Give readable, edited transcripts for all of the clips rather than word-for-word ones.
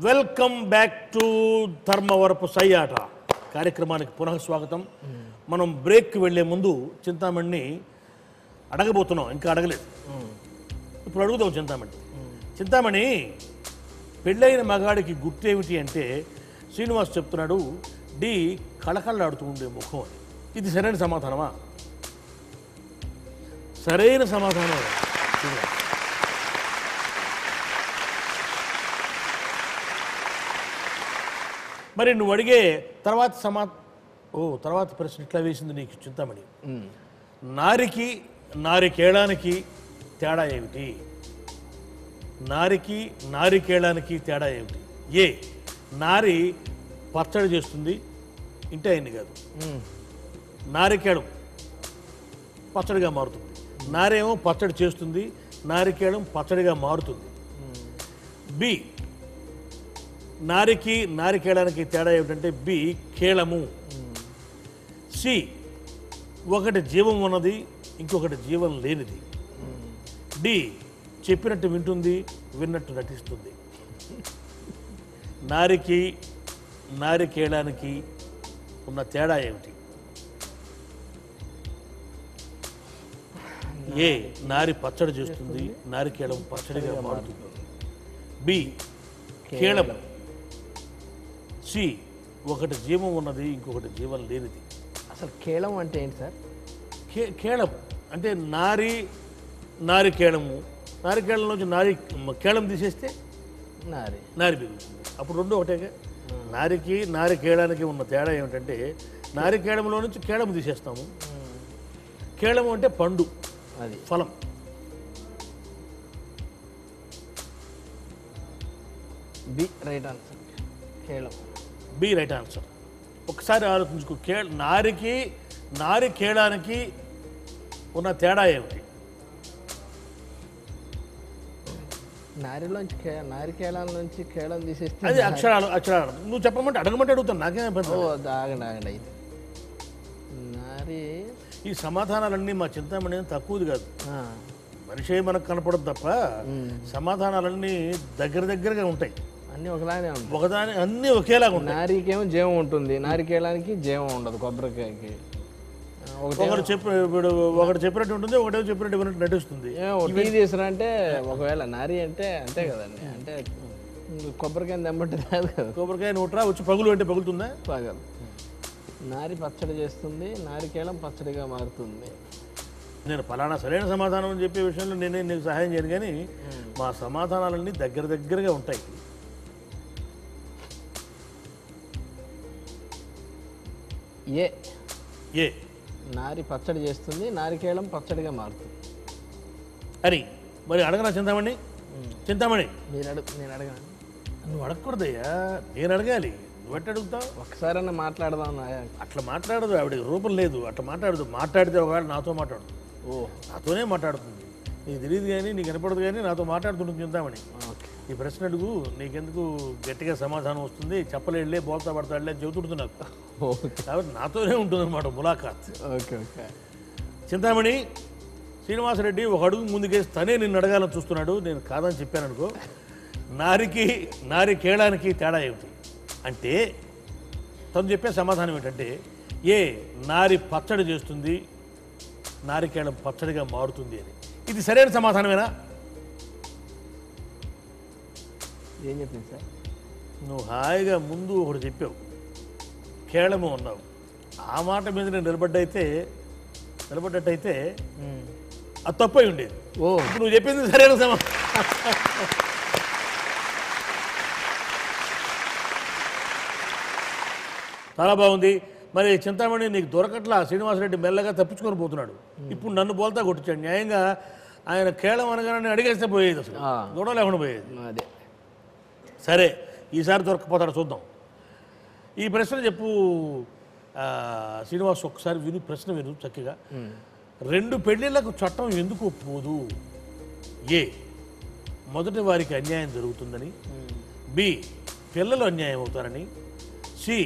Welcome back to Dharmavarapu సయ్యాట కార్యక్రమానికి పునః స్వాగతం. మనం బ్రేక్కి వెళ్లే ముందు చింతామణిని అడగబోతున్నాం, ఇంకా అడగలేదు. ఇప్పుడు అడుగుదాం చింతామణి. చింతామణి, పెళ్ళైన మగాడికి గుర్తేమిటి అంటే శ్రీనివాస్ చెప్తున్నాడు డి కళకళలాడుతూ ఉండే ముఖం అని. ఇది సరైన సమాధానమా? సరైన సమాధానం. మరి నువ్వు అడిగే తర్వాత ప్రశ్న ఇట్లా వేసింది నీకు చింతామణి. నారికి నారికేళానికి తేడా ఏమిటి? నారికి నారికేళానికి తేడా ఏమిటి? ఏ, నారి పచ్చడి చేస్తుంది, ఇంటే అయింది కాదు. నారికేళం పచ్చడిగా మారుతుంది. నారేమో పచ్చడి చేస్తుంది, నారికేళం పచ్చడిగా మారుతుంది. బి, నారికి నారికేళానికి తేడా ఏమిటంటే బి కేళము. సి, ఒకటి జీవం ఉన్నది, ఇంకొకటి జీవం లేనిది. డి, చెప్పినట్టు వింటుంది, విన్నట్టు నటిస్తుంది. నారికి నారికేళానికి ఉన్న తేడా ఏమిటి? ఏ, నారి పచ్చడి చేస్తుంది, నారికేళం పచ్చడిగా మారుతుంది. బి కేళం. సి, ఒకటి జీవం ఉన్నది, ఇంకొకటి జీవం లేనిది. అసలు కేళం అంటే ఏంటి సార్? కేళం అంటే నారికేళము. నారికేళం నుంచి కేళం తీసేస్తే నారి మిగులుతుంది. అప్పుడు రెండు ఒకటేగా. నారికి నారికేళానికి ఉన్న తేడా ఏమిటంటే నారికేళంలో నుంచి కేళం తీసేస్తాము. కేళము అంటే పండు, అది ఫలం. బి రైట్ ఆన్సర్, కేళం. B right answer. ఒకసారి ఆలోచించుకో, నారికి నారికేళానికి ఉన్న తేడా ఏమిటి? నారికేళం నుంచి కేళం తీసేస్తే అది అక్షరాలు. నువ్వు చెప్పమంటే అడగమంటే అడుగుతాను, నాకేం ఇబ్బంది. ఆగండి. నారి, ఈ సమాధానాలన్నీ మా చింతామణి తక్కువది కాదు. మనిషి మనకు కనపడదు తప్ప సమాధానాలన్నీ దగ్గరగా ఉంటాయి. అన్నీ ఒకలానే ఉంటాయి. ఒకదాని అన్నీ ఒకేలాగా ఉంటాయి. నారికేమో జీవం ఉంటుంది, నారికేళానికి జీవం ఉండదు. కొబ్బరికాయకి ఒకటి చెప్పినట్టు ఉంటుంది, ఒకటేమో చెప్పినట్టు విన్నట్టు నటిస్తుంది. టీ తీసుకురంటే ఒకవేళ నారి అంటే అంతే కదండి. అంటే కొబ్బరికాయ దెమ్మంటే కాదు కదా. కొబ్బరికాయ నూట్రా వచ్చి పగులు అంటే పగులుతుందా? పగలు. నారి పచ్చడి చేస్తుంది, నారికేళం పచ్చడిగా మారుతుంది. నేను ఫలానా సరైన సమాధానం అని చెప్పే విషయంలో నేనే నీకు సహాయం చేయను, కానీ మా సమాధానాలన్నీ దగ్గరగా ఉంటాయి. ఏ, నారి పచ్చడి చేస్తుంది, నారికేళం పచ్చడిగా మారుతుంది అని. మరి అడగనా చింతామణి? నేను అడగను. నువ్వు అడగకూడదయ్యా, నేను అడగాలి. నువ్వు ఎట్ట అడుగుతావు? ఒకసారైనా మాట్లాడదాం. అట్లా మాట్లాడదు, ఆవిడకి రూపం లేదు. అట్లా మాట్లాడదు. మాట్లాడితే ఒకవేళ నాతో మాట్లాడు. నాతోనే మాట్లాడుతుంది. నీకు తెలియదు కానీ, నీకు వినపడదు కానీ నాతో మాట్లాడుతుంటుంది చింతామణి. ఈ ప్రశ్న అడుగు, నీకెందుకు గట్టిగా సమాధానం వస్తుంది. చెప్పలేడులే, బోల్తా పడతాడులే అని చెబుతుంటుంది నాకు. కాబట్టి నాతోనే ఉంటుంది అనమాట ములాఖాత్. చింతామణి, శ్రీనివాసరెడ్డి ఒక అడుగు ముందుకేసి తనే నిన్ను అడగాలని చూస్తున్నాడు. నేను కాదని చెప్పాను అనుకో. నారికి నారికేళానికి తేడా ఏమిటి అంటే తను చెప్పే సమాధానం ఏంటంటే ఏ, నారి పచ్చడి చేస్తుంది, నారికేళం పచ్చడిగా మారుతుంది అని. ఇది సరైన సమాధానమేనా? ఏం చెప్పింది సార్? నువ్వు హాయిగా ముందు ఒకటి చెప్పావు, కేళము అన్నావు. ఆ మాట మీద నేను నిలబడ్డట్టయితే అది తప్పై ఉండేది. ఇప్పుడు నువ్వు చెప్పింది సరైన సమాధానం. చాలా బాగుంది. మరి చింతామణి నీకు దొరకట్లా. శ్రీనివాసరెడ్డి మెల్లగా తప్పించుకొని పోతున్నాడు. ఇప్పుడు నన్ను బోల్తా కొట్టించాడు. న్యాయంగా ఆయన కేళం అనగానే అడిగేస్తే పోయేది, అసలు గొడవ లేకుండా పోయేది. సరే, ఈసారి దొరకపోతాడు, చూద్దాం. ఈ ప్రశ్న చెప్పు శ్రీనివాస్, ఒక్కసారి ప్రశ్న విను చక్కగా. 2 పెళ్లిళ్లకు చట్టం ఎందుకు ఒప్పుకోదు? ఏ, మొదటి వారికి అన్యాయం జరుగుతుందని. బి, పిల్లలు అన్యాయం అవుతారని. సి,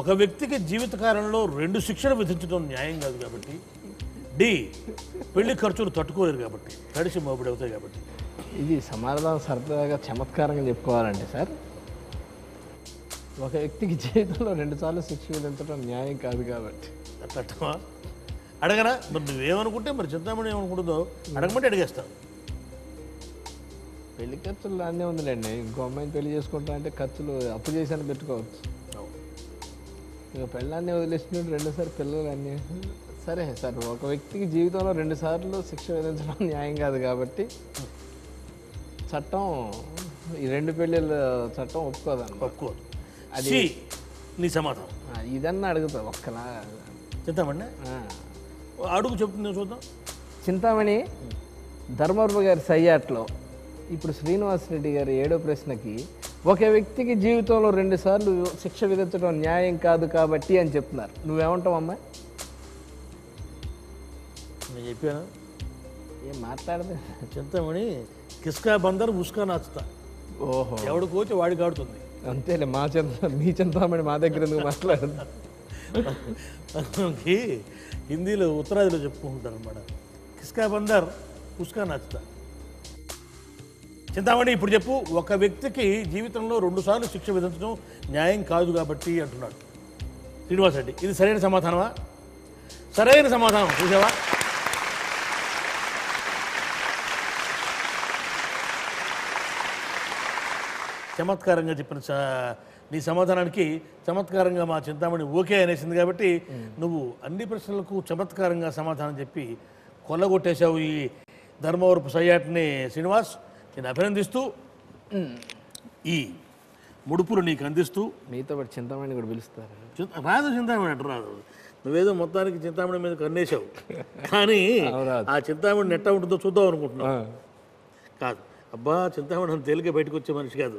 ఒక వ్యక్తికి జీవితకాలంలో 2 శిక్షలు విధించడం న్యాయం కాదు కాబట్టి. డి, పెళ్లి ఖర్చులు తట్టుకోలేరు కాబట్టి, తడిసి మోపిడి అవుతాయి కాబట్టి. ఇది సమాధానం సరదాగా చమత్కారంగా చెప్పుకోవాలంటే సార్, ఒక వ్యక్తికి జీవితంలో 2 సార్లు శిక్ష విధించడం న్యాయం కాదు కాబట్టి. అట్లా అడగరా? మరి నువ్వేమనుకుంటే మరి చింతామణి ఏమనుకుంటుందో అడగమంటే అడిగేస్తావు. పెళ్లి ఖర్చులు అన్నీ ఉందిలేండి. ఇంకో అమ్మాయిని పెళ్లి చేసుకుంటా అంటే ఖర్చులు అప్పు చేసాను పెట్టుకోవచ్చు. ఇక పెళ్ళాన్ని వదిలేసినట్టు 2 సార్లు పిల్లలు అన్నీ సరే సార్. ఒక వ్యక్తికి జీవితంలో 2 సార్లు శిక్ష విధించడం న్యాయం కాదు కాబట్టి చట్టం ఈ 2 పెళ్ళిళ్ళ చట్టం ఒప్పుకోదన్న. ఒప్పుకోదు. అది నీ సమాధానం. ఇదన్నా అడుగుతా ఒక్కలా. చింతామణి అడుగు చెప్తుంది చూద్దాం. చింతామణి ధర్మవరపు గారి సయ్యాట్లో ఇప్పుడు శ్రీనివాసరెడ్డి గారి 7వ ప్రశ్నకి ఒక వ్యక్తికి జీవితంలో 2 సార్లు శిక్ష విధించడం న్యాయం కాదు కాబట్టి అని చెప్తున్నారు. నువ్వేమంటావు అమ్మా? నేను చెప్పాను ఏం మాట్లాడదే. చింతామణి కిస్కా బందర్ ఉస్కా నాచుతా. ఓహో, ఎవడు కోచి వాడికి ఆడుతుంది. అంతేలే. మీ చింతామణి మా దగ్గర ఎందుకు మాట్లాడదు? హిందీలో ఉత్తరాదిలో చెప్పుకుంటారు అనమాట. కిస్కా బందర్ ఉస్కా నాచుతా. చింతామణి ఇప్పుడు చెప్పు, ఒక వ్యక్తికి జీవితంలో 2 సార్లు శిక్ష విధించడం న్యాయం కాదు కాబట్టి అంటున్నాడు శ్రీనివాసరెడ్డి. ఇది సరైన సమాధానమా? సరైన సమాధానం. చూసావా? చమత్కారంగా చెప్పిన నీ సమాధానానికి చమత్కారంగా మా చింతామణి ఓకే అనేసింది కాబట్టి నువ్వు అన్ని ప్రశ్నలకు చమత్కారంగా సమాధానం చెప్పి కొల్లగొట్టేశావు ఈ ధర్మవరపు సయ్యాటిని. శ్రీనివాస్, నేను అభినందిస్తూ ఈ ముడుపులు నీకు అందిస్తూ. మీతో పాటు చింతామణి కూడా పిలుస్తారు. రాదు చింతామణి అంట రాదు. నువ్వేదో మొత్తానికి చింతామణి మీద కన్నేసావు, కానీ ఆ చింతామణి నెట్ట ఉంటుందో చూద్దాం అనుకుంటున్నావు. కాదు అబ్బా, చింతామణి అంత తేలిక బయటకు వచ్చే మనిషి కాదు.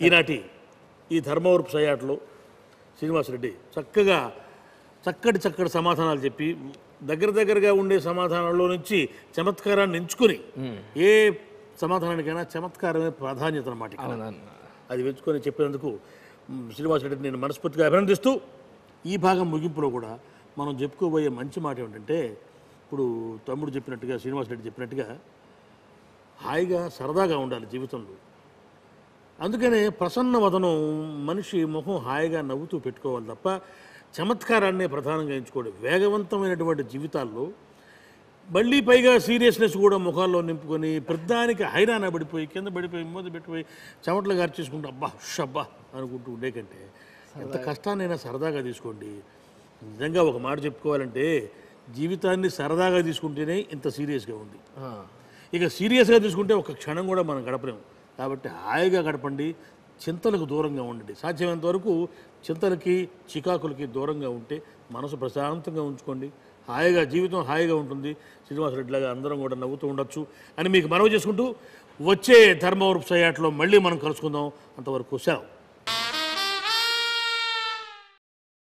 ఈనాటి ఈ ధర్మవరపు సయ్యాట్లో శ్రీనివాసరెడ్డి చక్కటి సమాధానాలు చెప్పి దగ్గరగా ఉండే సమాధానాల్లో నుంచి చమత్కారాన్ని ఎంచుకొని, ఏ సమాధానానికైనా చమత్కారమే ప్రాధాన్యత అన్నమాట. అది వెంచుకొని చెప్పినందుకు శ్రీనివాసరెడ్డి నేను మనస్ఫూర్తిగా అభినందిస్తూ, ఈ భాగం ముగింపులో కూడా మనం చెప్పుకోబోయే మంచి మాట ఏమిటంటే, ఇప్పుడు తమ్ముడు చెప్పినట్టుగా, శ్రీనివాసరెడ్డి చెప్పినట్టుగా హాయిగా సరదాగా ఉండాలి జీవితంలో. అందుకనే ప్రసన్న వదనం, మనిషి మొహం హాయిగా నవ్వుతూ పెట్టుకోవాలి తప్ప చమత్కారాన్నే ప్రధానంగా ఎంచుకోండి. వేగవంతమైనటువంటి జీవితాల్లో మళ్ళీ పైగా సీరియస్నెస్ కూడా ముఖాల్లో నింపుకొని ప్రతిదానికి హైరాణ పడిపోయి కింద పడిపోయి మూత పెట్టిపోయి చెమటలు గార్చేసుకుంటూ అబ్బా షబ్బా అనుకుంటూ ఉండే కంటే ఎంత కష్టాన్నైనా సరదాగా తీసుకోండి. నిజంగా ఒక మాట చెప్పుకోవాలంటే, జీవితాన్ని సరదాగా తీసుకుంటేనే ఇంత సీరియస్గా ఉంది. ఇక సీరియస్గా తీసుకుంటే ఒక క్షణం కూడా మనం గడపలేము. కాబట్టి హాయిగా గడపండి, చింతలకు దూరంగా ఉండండి. సాధ్యమైనంత వరకు చింతలకి చికాకులకి దూరంగా ఉంటే మనసు ప్రశాంతంగా ఉంచుకోండి. హాయిగా జీవితం హాయిగా ఉంటుంది. శ్రీనివాసరెడ్డిలాగా అందరం కూడా నవ్వుతూ ఉండొచ్చు అని మీకు మనవి చేసుకుంటూ, వచ్చే ధర్మవరపు సయ్యాట్లో మళ్ళీ మనం కలుసుకుందాం. అంతవరకు సెలవు.